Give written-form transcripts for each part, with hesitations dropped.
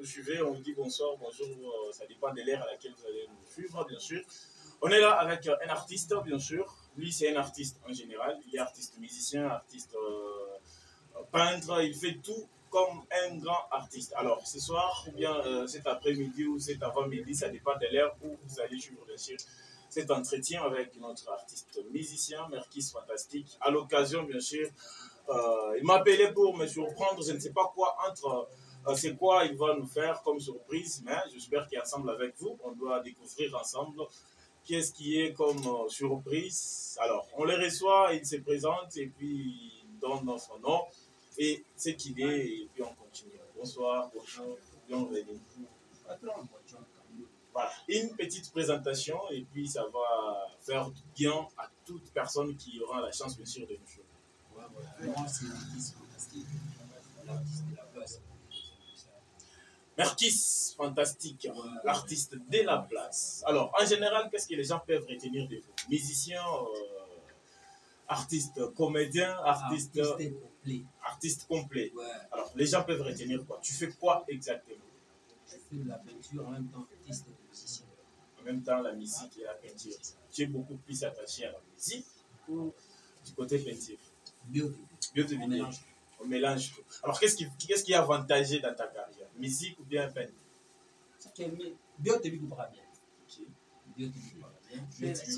nous suivez, on vous dit bonsoir, bonjour, ça dépend de l'ère à laquelle vous allez nous suivre, bien sûr. On est là avec un artiste, bien sûr. Lui, c'est un artiste en général. Il est artiste musicien, artiste peintre. Il fait tout comme un grand artiste. Alors, ce soir, ou bien cet après-midi ou cet avant-midi, ça dépend de l'heure où vous allez suivre, bien sûr, cet entretien avec notre artiste musicien, Merkis Fantastique. À l'occasion, bien sûr, il m'a appelé pour me surprendre. Je ne sais pas quoi entre... c'est quoi il va nous faire comme surprise, mais j'espère qu'ensemble avec vous, on doit découvrir ensemble qu'est-ce qui est comme surprise. Alors, on le reçoit, il se présente et puis il donne dans son nom et ce qu'il est et puis on continue. Bonsoir, bonjour, bienvenue. Voilà, une petite présentation et puis ça va faire du bien à toute personne qui aura la chance, bien sûr, de nous jouer. Moi, c'est l'artiste fantastique, l'artiste de la place. Merkis Fantastique, l'artiste de la place. Alors, en général, qu'est-ce que les gens peuvent retenir de vous? Musicien, artiste, comédien, artiste complet. Artiste complet. Ouais. Alors, les gens peuvent retenir quoi? Tu fais quoi exactement? Je fais de la peinture en même temps artiste et musicien. En même temps, la musique et la peinture. Tu es beaucoup plus attaché à la musique ou du côté peinture? Mieux. On mélange. On mélange tout. Alors, qu'est-ce qui est avantagé dans ta carrière? Musique ou bien peinture? Bio te biku para bien. Ok. Bio te biku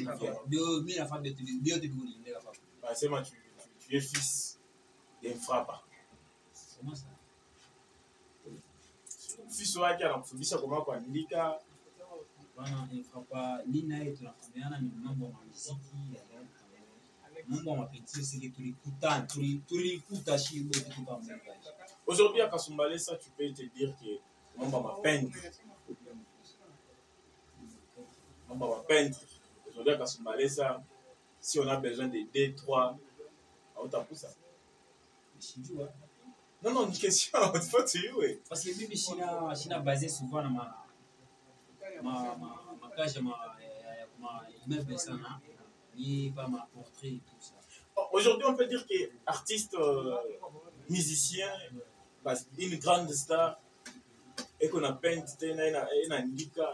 para bien. Bio la femme de bio te biku ni la femme. C'est moi, tu es fils d'un frappeur. Comment ça? Fils wake anakufundisha kwa mwaka andika. Bana frappeur ni naye tunafahamiana ni mambo ya muziki. Mambo ya mapenzi c'est que tulikuta shibo kitu kama ça. Aujourd'hui à Kasumbalesa, tu peux te dire que mambo ma peintre. Mambo ma peintre. Aujourd'hui à Kasumbalesa, si on a besoin de 2, 3, on t'a poussé. Non, une question, il faut te jouer. Parce que mimi shina basé souvent na ma cage ma immeuble sana ni pas ma portrait et tout ça. Aujourd'hui, on peut dire que artiste musicien, une grande star et qu'on a peint une indica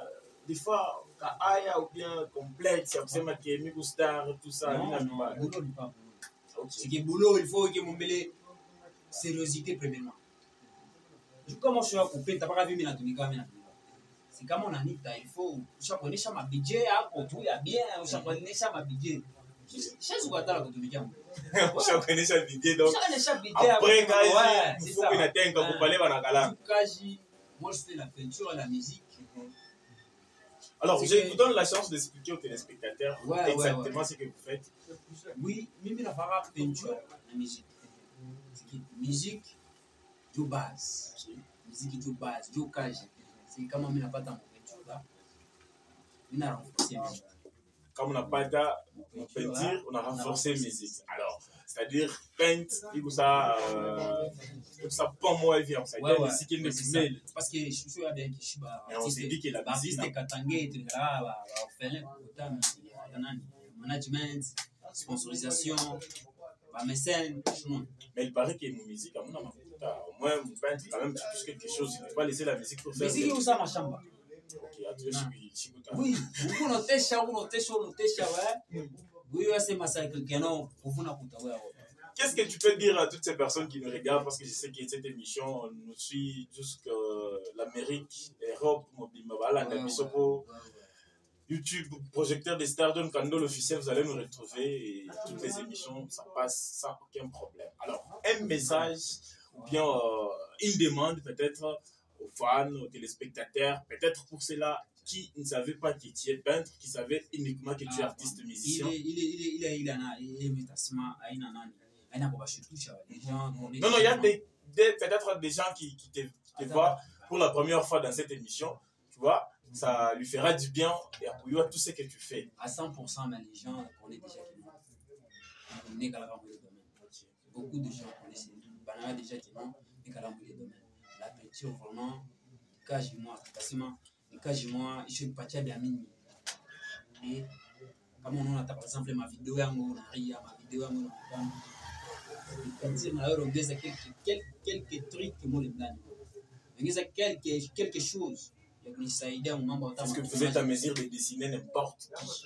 des fois aya ou bien complexe, kusema que miku star tout ça, non, pas. Boulot n'est pas boulot. C'est que boulot, il faut que mon belle sérieuxité premièrement. Comment je suis à couper, t'as pas vu mina tunika mina. C'est comme on a dit, il faut chaque ma budget à tout ya bien, chaque ma budget. Chaque fois t'as la tunika. Chaque année chaque budget donc. Après quand il faut que na tenga pour parler banakala. Moi je fais la peinture et la musique. Alors, je vous donne la chance d'expliquer aux téléspectateurs exactement ce que vous faites. Oui, même la peinture et la musique. C'est que musique de base. Musique de base, de cage. C'est comme on n'a pas dans peinture là. On a renforcé la musique. Comme on n'a pas de peinture, on a renforcé la musique. Alors, c'est-à-dire, peinte, il ça pas moi et vient. C'est-à-dire, la musique est mêle. Parce que je suis bien que je suis on s'est dit que la musique. Artiste Katangé, tu verras, management, sponsorisation, mécène, mais il paraît que la musique, au moins, mon peintre, quand même, tu touches quelque chose. Tu ne peux pas laisser la musique pour faire. Mais c'est où ça, ma chambre? Ok, à toi, je suis content. Oui, vous notez ça, ouais. Oui, c'est ma salle que non, vous n'avez pas. Qu'est-ce que tu peux dire à toutes ces personnes qui nous regardent? Parce que je sais que cette émission nous suit jusqu'à l'Amérique, l'Europe, YouTube, projecteur des stars de Kando, l'officiel, vous allez nous retrouver et toutes les émissions, ça passe sans aucun problème. Alors, un message ou bien une demande peut-être aux fans, aux téléspectateurs, peut-être pour ceux-là qui ne savaient pas que tu es peintre, qui savaient uniquement que tu es artiste musicien. Non, il y a peut-être des gens qui te voient pour la première fois dans cette émission, tu vois, ça lui fera du bien et appuyer tout ce que tu fais. À 100%, mais les gens connaissent déjà qui nous. Beaucoup de gens connaissent déjà qui nous. La peinture, vraiment, cage-moi, cage-moi, je suis parti à Biamini. Et comme on a par exemple ma vidéo, ma vidéo, quelques trucs que moi, les blagues. quelque chose. Est-ce que vous êtes à mesure de dessiner n'importe qui?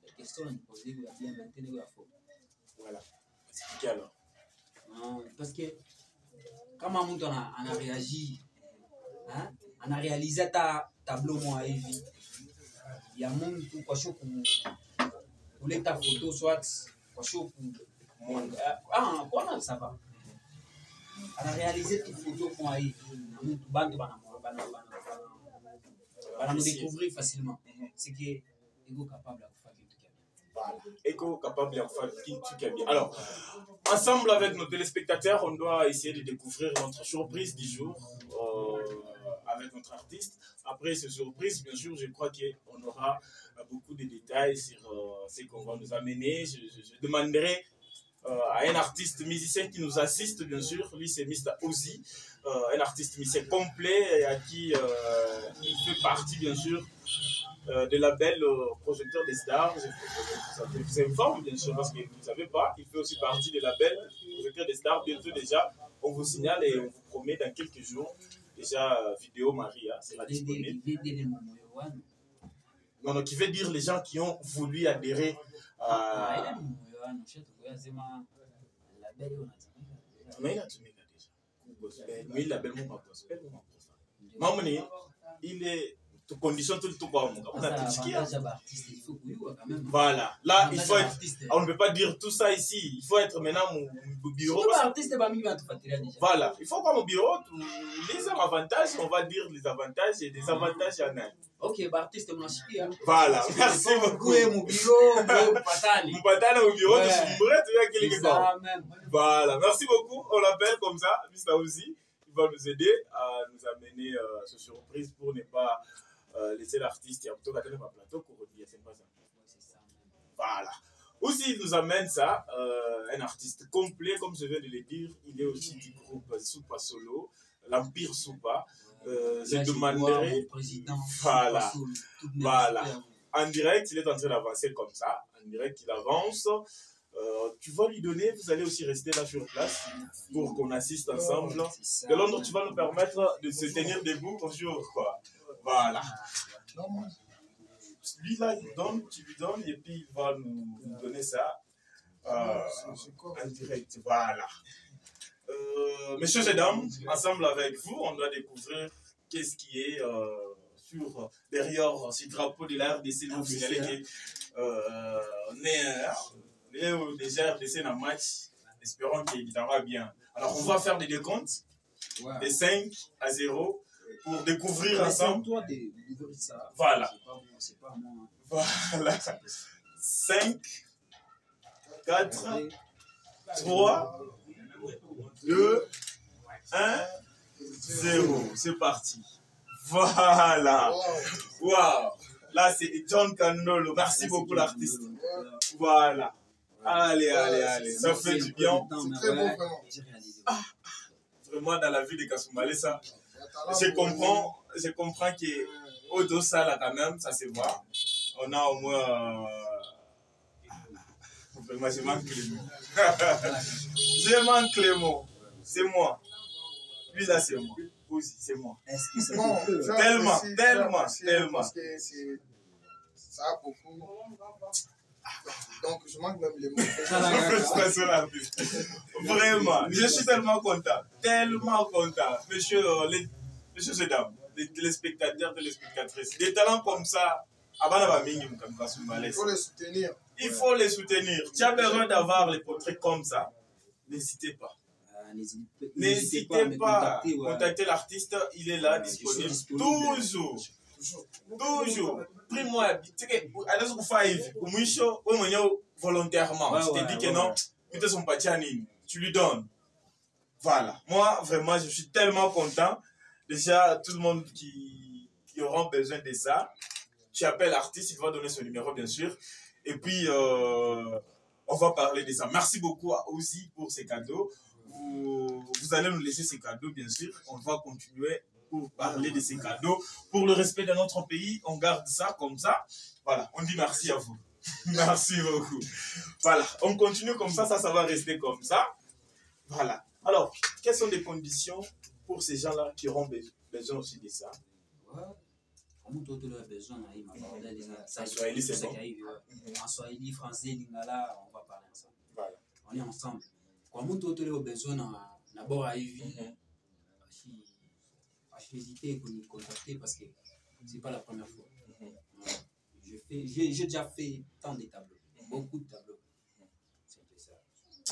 La question est posée, vous avez bien maintenu la faute. Voilà. Expliquez alors. Non, parce que comment on a réagi, hein? On a réalisé ta tableau moi il y a monde tout quoi chaud pour les ta photo soit quoi chaud pour quoi ça va. On a réalisé toute photo pour aller nous nous découvrir facilement. C'est que ego capable de faire quelque chose. Voilà. Ego capable de faire quelque chose. Alors, ensemble avec nos téléspectateurs, on doit essayer de découvrir notre surprise du jour avec notre artiste. Après cette surprise, bien sûr, je crois qu'on aura beaucoup de détails sur ce qu'on va nous amener. Je demanderai à un artiste musicien qui nous assiste, bien sûr. Lui, c'est Mr. Ozzy, un artiste musicien complet et à qui il fait partie, bien sûr, de label Projecteur des Stars. Je vous informe, bien sûr, parce que vous ne savez pas, il fait aussi partie de label Projecteur des Stars. Bientôt déjà, on vous signale et on vous promet dans quelques jours, déjà, Vidéo Maria sera disponible. Non, qui veut dire les gens qui ont voulu adhérer à... Mais il label mon gospel, il est condition tout le temps. Voilà, là il faut être, on ne peut pas dire tout ça ici, il faut être maintenant mon bureau. Voilà, il faut quoi mon bureau, les avantages, on va dire les avantages et des avantages en un. Ok, artiste mon voilà, merci beaucoup. Mon bureau, mon patane au bureau, quelque part. Voilà, merci beaucoup, on l'appelle comme ça, Mr. Ozzy. Il va nous aider à nous amener ce surprise pour ne pas laisser l'artiste et plutôt qu'à un plateau pour dire c'est pas ça. Voilà. Aussi, il nous amène ça, un artiste complet, comme je viens de le dire. Il est aussi du groupe Soupa Solo, l'Empire Soupa. Je demanderai. Voilà. Voilà. En direct, il est en train d'avancer comme ça. En direct, il avance. Tu vas lui donner, vous allez aussi rester là sur place pour qu'on assiste ensemble. De Londres, tu vas nous permettre de se tenir debout toujours, quoi. Voilà. Lui là, il donne, tu lui donnes et puis il va nous donner ça en direct. Voilà. Messieurs et dames, ensemble avec vous, on doit découvrir qu'est-ce qui est sur derrière ce drapeau de la RDC. Nous signalez qu'on est déjà RDC dans le match. Espérons qu'il va bien. Alors on va faire des décomptes de 5 à 0. Pour découvrir ensemble. Voilà. Voilà. 5, 4, 3, 2, 1, 0. C'est parti. Voilà. Waouh. Là, c'est John Canolo. Merci beaucoup, l'artiste. Voilà. Allez, allez, allez. Ça fait du bien. C'est très beau, vraiment. Vraiment, dans la vie de Kasumbalé, ça. Je comprends qu'au dos ça là quand même, ça se voit. On a au moins vraiment je manque les mots. Je manque les mots. C'est moi. Lui là c'est moi. Aussi c'est moi. Tellement. Parce que ça a beaucoup. Donc je manque même les mots. Vraiment, je suis tellement content. Messieurs et dames, les téléspectateurs, téléspectatrices, des talents comme ça, il faut les soutenir. Il faut les soutenir. Tu as besoin d'avoir les portraits comme ça. N'hésitez pas. N'hésitez pas à contacter l'artiste. Il est là, disponible. Toujours. Pris-moi. Volontairement. Je te dis que non. Tu lui donnes. Voilà. Moi, vraiment, je suis tellement content. Déjà, tout le monde qui aura besoin de ça, tu appelles l'artiste, il va donner son numéro, bien sûr. Et puis, on va parler de ça. Merci beaucoup à Ozzy pour ces cadeaux. Vous allez nous laisser ces cadeaux, bien sûr. On va continuer pour parler de ces cadeaux. Pour le respect de notre pays, on garde ça comme ça. Voilà, on dit merci à vous. Merci beaucoup. Voilà, on continue comme ça, ça va rester comme ça. Voilà. Alors, quelles sont les conditions pour ces gens-là qui auront besoin aussi de ça? Comme tout le besoin, En Swahili, c'est bon. En Swahili, français, lingala, on va parler ensemble. Voilà. On est ensemble. Comme tout le besoin, d'abord à Ivy, j'ai hésité pour nous contacter parce que c'est pas la première fois. J'ai déjà fait tant de tableaux, beaucoup de tableaux.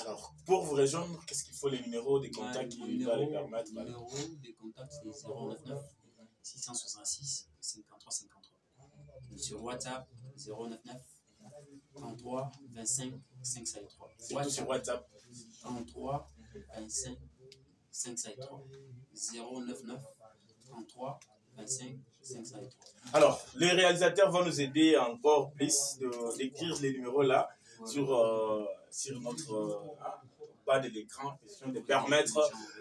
Alors, pour vous rejoindre, qu'est-ce qu'il faut, les numéros des contacts qui vont les permettre? Le numéro des contacts, c'est 099 666 53 53. Sur WhatsApp, 099 33 25 553. C'est tout sur WhatsApp. 33 25 553. 099 33 25 553. Alors, les réalisateurs vont nous aider encore plus d'écrire les numéros là sur notre bas de l'écran, question de permettre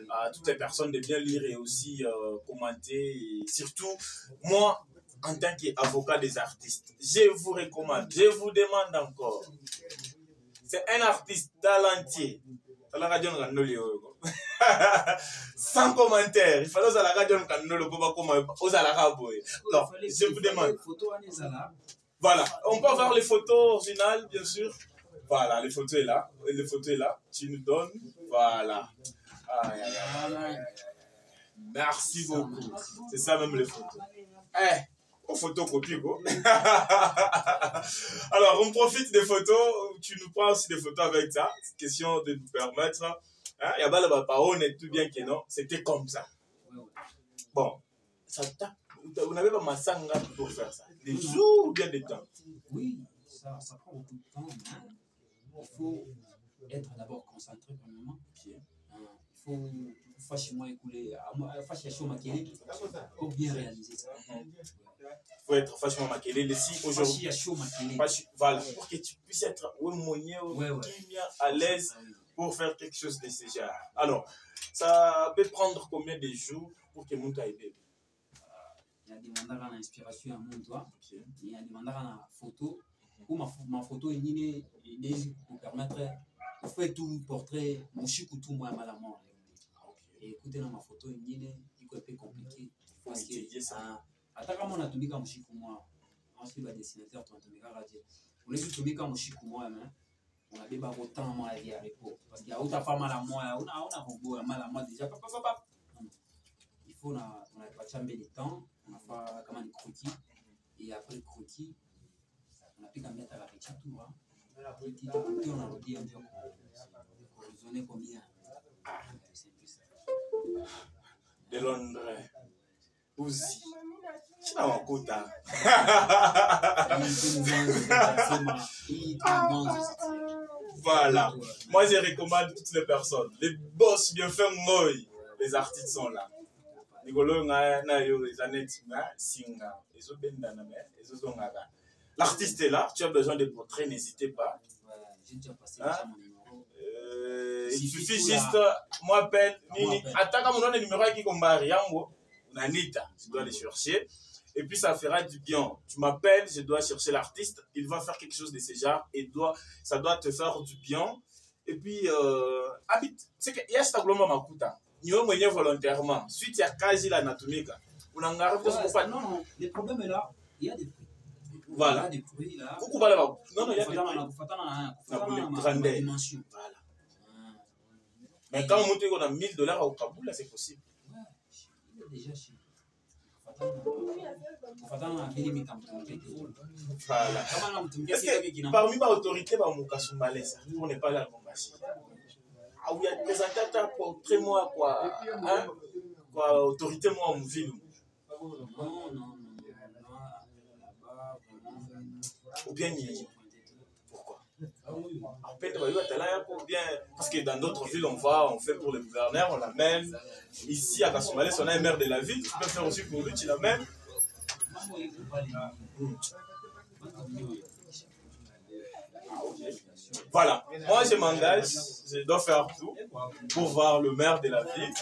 à toutes les personnes de bien lire et aussi commenter. Et surtout, moi, en tant qu'avocat des artistes, je vous recommande, je vous demande encore, c'est un artiste talentueux. Sans commentaire, il fallait la radio alors, je vous demande. Voilà, on peut avoir les photos originales, bien sûr. Voilà, les photos est là. Les photos est là. Tu nous donnes. Voilà. Aïe, aïe, aïe, aïe, aïe. Merci beaucoup. C'est ça même les photos. Aux photocopie, quoi. Alors, on profite des photos. Tu nous prends aussi des photos avec ça. C'est question de nous permettre. Il y a pas la parole, on est tout bien que non. C'était comme ça. Bon, vous n'avez pas ma sanga pour faire ça. Des jours ou bien des temps? Oui, ça prend beaucoup de temps. Il faut être d'abord concentré premièrement. Il faut facilement écouler, pour bien réaliser ça. Il faut être facilement maquillé. Si aujourd'hui, voilà, pour que tu puisses être bien à l'aise pour faire quelque chose de ce genre. Alors, ça peut prendre combien de jours pour que mon aide? Il y a des mandats en inspiration à mon doigt. Il y a des mandats en photo. Ou ma photo est née pour permettre de faire tout portrait, mon chikoutou, moi, à la mort. Et écoutez, dans ma photo est née, il est un peu compliqué. Parce que, attends, on a tombé comme chikou, moi. Ensuite, le dessinateur, on a tombé comme radio. On est tombé comme chikou, moi, on a débat autant à vie à l'époque. Parce qu'il y a autant de femmes à la moi, on a mal à moi déjà. Il faut, on a pas chambé de temps, on a fait comme un croquis. Et après le croquis, on a pu mettre à la petite tour. Petit à petit, on a redit un jour qu'on raisonnait combien. C'est plus ça. De Londres. Aussi. Tu n'as pas quota. Voilà. Moi, je recommande toutes les personnes. Les boss bien faits, les artistes sont là. L'artiste est là, tu as besoin de portraits, n'hésitez pas. J'ai déjà passé mon numéro. Il suffit juste, moi appelle, attaque mon numéro qui combat Riango, Nanita, je dois les chercher. Et puis ça fera du bien. Tu m'appelles, je dois chercher l'artiste, il va faire quelque chose de ce genre et ça doit te faire du bien. Et puis, c'est qu'il y a ce tableau Makuta. Nous sommes volontairement. Suite à Kazi l'anatomique. Non, le problème est là, il y a des prix. Voilà. Il y a des prix là. Non, il y a des prix. Dimension. Voilà. Mais quand on a $1000 au Kaboul, c'est possible. Ouais, il est déjà chez. Voilà. Parmi les autorités, on n'est pas là pour Mokashi. Ah oui, présentateur pour très moi quoi, autorité moi en ville. Non. Ou bien pourquoi? Parce que dans d'autres villes on fait pour le gouverneur, on l'amène. Ici à Kasumbalès, on a un maire de la ville, tu peux faire aussi pour lui, tu l'amènes. Voilà, moi je m'engage, je dois faire tout pour voir le maire de la ville.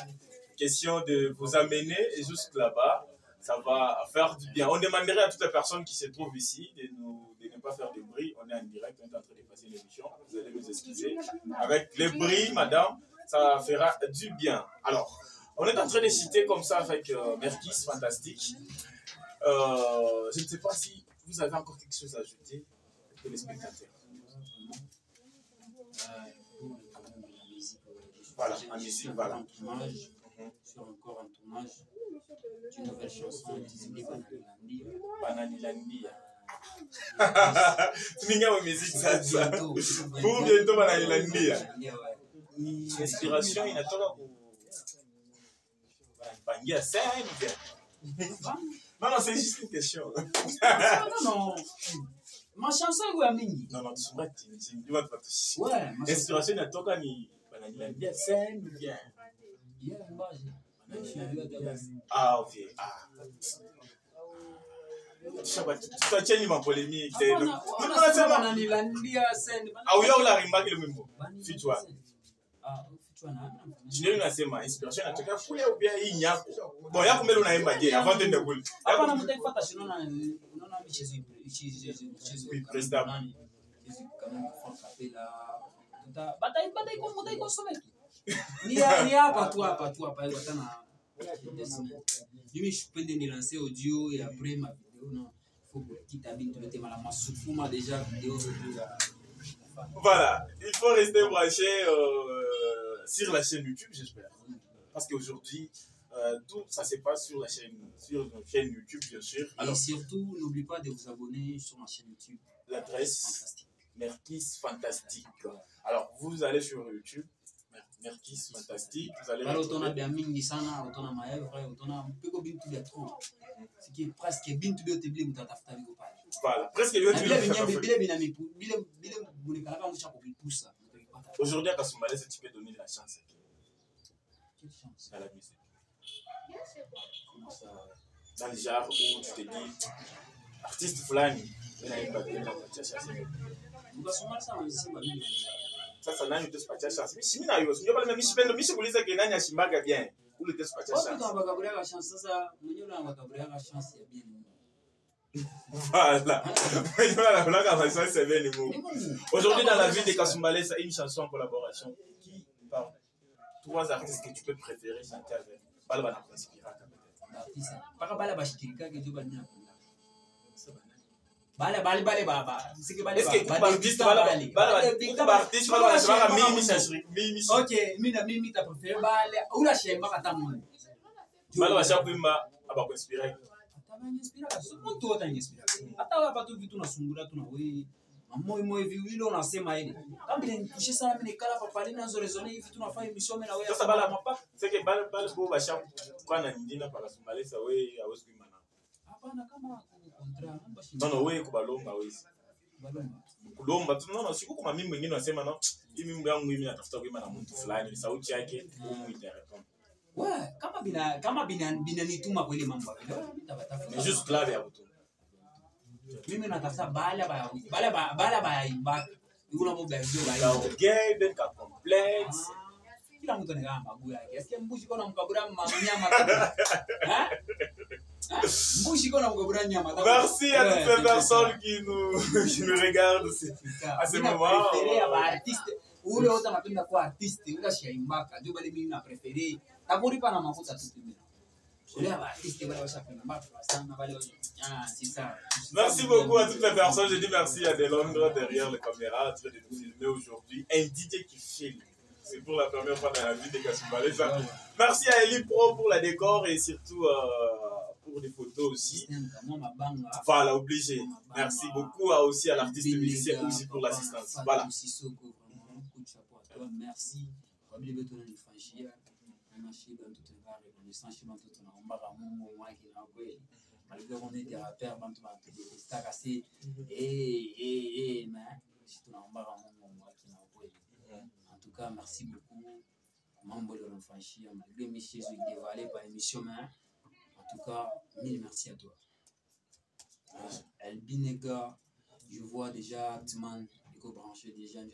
Question de vous amener jusque là-bas, ça va faire du bien. On demanderait à toutes les personnes qui se trouvent ici de ne pas faire de bruit. On est en direct, on est en train de passer l'émission. Vous allez nous excuser. Avec les bruits, madame, ça fera du bien. Alors, on est en train de citer comme ça avec Merkis, fantastique. Je ne sais pas si vous avez encore quelque chose à ajouter pour les spectateurs. Voilà, en musique, voilà. Sur encore un tournage d'une nouvelle chanson intitulée Bananilandi. Tu m'as dit musique, ça. Pour bientôt, Bananilandi. L'inspiration, il a tout à scène. Non, c'est juste une question. Non. Ma chanson est où Amini? Non, tu vas te ouais, l'inspiration, il a tout à scène. Bien. Ah, ok. Tu as tenu ma polémique. Ah, oui, on l'a remarqué le même mot. Fais-toi. Tu n'es pas assez ma inspiration. Tu as fouillé ou bien il y a. Bon, il y a combien de temps avant de nous dire. Avant de nous dire, on a audio et après ma vidéo, non. Voilà, il faut rester branché sur la chaîne YouTube, j'espère. Parce qu'aujourd'hui, tout ça se passe sur notre chaîne YouTube, bien sûr. Alors, et surtout, n'oubliez pas de vous abonner sur ma chaîne YouTube. L'adresse Merkis Fantastique. Alors, vous allez sur YouTube. Merkis Fantastique, vous allez retrouver... Voilà, bien mingi sana, on a maèvre, on a un peu comme bintu de trop. Ce qui est presque bintu de tebli mutatafuta biko pale. Voilà, presque bintu de aujourd'hui à Kasumbalès, tu peux donner la chance. Quelle chance? À la musique. Dans le genre où tu te dis artiste fulani, il a une bague de la chance. Sasa nani utasipatia chance? Mimi na hiyo sio pale mimi sipendo mimi sikuuliza ke nani ashimbaga bien. Ule utasipatia chance. Watu wabakaburia la chance sasa mwenyewe anabakaburia la chance ya bien. Voilà. Aujourd'hui dans la vie de Kasumbalès, une chanson en collaboration qui parle 3 artistes que tu peux préférer chanter avec. Balba na inspira quand même. Artiste. Paka bala bashikirika ke jo banya. Bale baba. C'est que bale. Est-ce que artiste mimi. OK, mimi ta préféré bale. Ula shemba kata mwana. Bale basha kuimba aba ku inspira. Inspira mtu wote inspira. Hata watu vitu nasungura tuna wewe. Mambo hivi wilo unasema ile. Kama ile nishe sana mimi nikala papa lina zorezoné hivi tunafanya misome na wewe. Sasa bala mapa. C'est que bale bo basha kwa na ndina para Kasumbalès wewe hawezi kuimba na. Hapana kama non wewe kubalomba wewe. Kulomba tu non siku kama mimi mwingine unasema no. Hii mimi yangu mimi natafuta kuimba na mtu fulani sauti yake umuiterepond. Ouais, kama bina nituma kwa ile mambo vile. Mais juste clave ya butu. Mimi natafuta bala imba. Yule mambo ya hiyo la gay ben ka complexe. Kila mtu anagamba mabu yake. Asikia mbushi kona mkabura nyama. Mbushi kona mkabura nyama. Merci à toutes les personnes qui nous regardent à ce moment. Préféré à artiste. Ule wote anapenda kuwa artiste, ule shiaimbaka. Ndio bali mimi na préféré. Taburipa na mafuta tu mimi. Merci beaucoup à toutes les personnes. Je dis merci à Delondre derrière les caméras en train de nous filmer aujourd'hui. Un DJ qui filme. C'est pour la première fois dans la vie de Kasumbalès. Merci à Eli Pro pour la décor et surtout pour les photos aussi. Voilà, obligé. Merci beaucoup aussi à l'artiste musicien aussi pour l'assistance. Voilà. Merci. Malgré qu'on est des rappeurs, mais en tout cas, merci beaucoup. Malgré mes choses dévoilées par l'émission, en tout cas, mille merci à toi. Elbinega, je vois déjà Atman, Ego branché déjà, en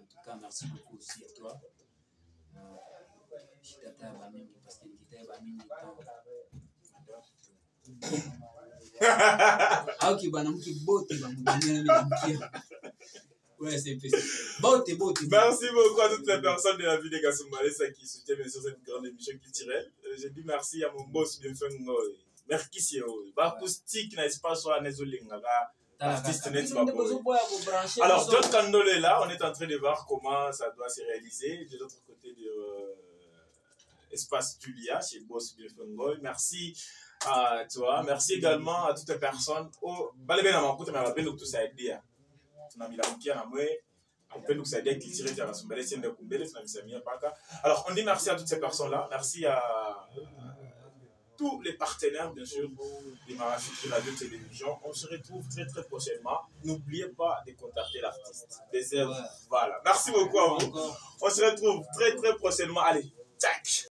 tout cas, merci beaucoup aussi à toi. Parce que ah ok bana mki bote ba mudania na mkia Ouais, c'est beau. Merci beaucoup à toutes les personnes de la ville de Kasumbalesa qui soutiennent bien sûr cette grande émission culturelle. Je dis merci à mon boss de Fengoy. Merci. Acoustique n'est-ce pas soit Nezolingaga. Artiste net. Alors, John Kandole est là. On est en train de voir comment ça doit se réaliser. De l'autre côté de Espace Julia chez Boss de Fengoy. Merci à toi. Merci également à toutes les personnes. Oh, alors, on dit merci à toutes ces personnes-là. Merci à tous les partenaires, bien sûr, de Marafiki Radio Télévision. On se retrouve très très prochainement. N'oubliez pas de contacter l'artiste. Des œuvres. Voilà. Merci beaucoup à vous. On se retrouve très très prochainement. Allez, tac.